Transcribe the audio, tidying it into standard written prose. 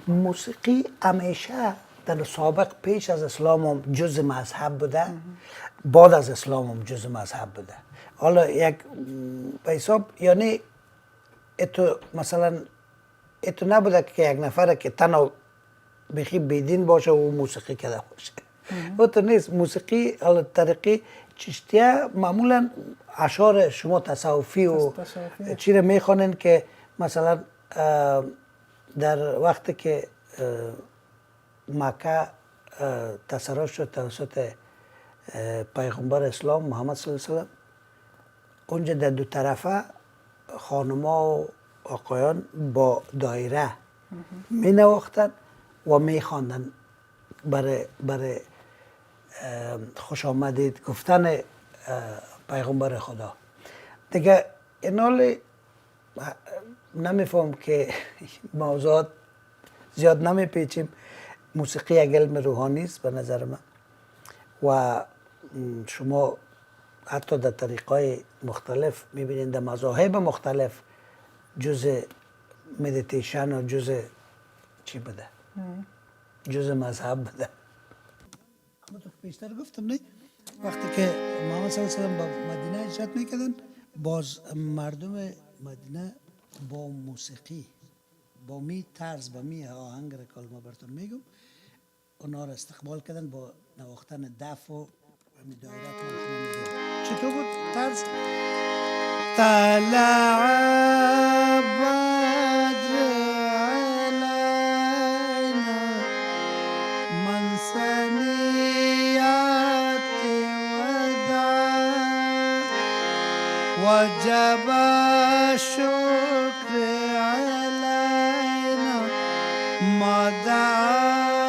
موسیقی همیشه در سابق پیش از اسلام هم جز مذهب بوده، بعد از اسلام هم جز مذهب بوده. حالا یک به حساب یعنی اتو مثلا اتو نبوده که یک نفر که تنها بخی بیدین باشه و موسیقی کرده باشه. او تو نیست. موسیقی حالا طریقی چشتیه معمولا اشعار شما تصوفی و چی رو میخوانن که مثلا در وقتی که مکه تصرف شد توسط پیغمبر اسلام محمد صلی الله علیه وسلم، اونجا در دو طرفه خانما و آقایان با دایره می نواختن و می خواندن برای خوش آمدید گفتن پیغمبر خدا. دیگه این حال نمیفهم که موضوعات زیاد نمیپیچیم. موسیقی یک علم روحانی است به نظر من و شما حتی در طریقای مختلف میبینید، در مذاهب مختلف جز مدیتیشن و جز چی بوده؟ جز مذهب بوده. اما تو پیشتر گفتم نه؟ وقتی که محمد صلی الله علیه و سلم با مدینه هجرت میکردن، باز مردم مدینه با موسیقی، با می طرز، با می آهنگ را که ما براتون میگم، اونا را استقبال کردن با نواختن دف و می دایره که شما میگم. چطور بود طرز؟ طلع بدر علینا من ثنیات وداع وجب الشکر علینا ما دعا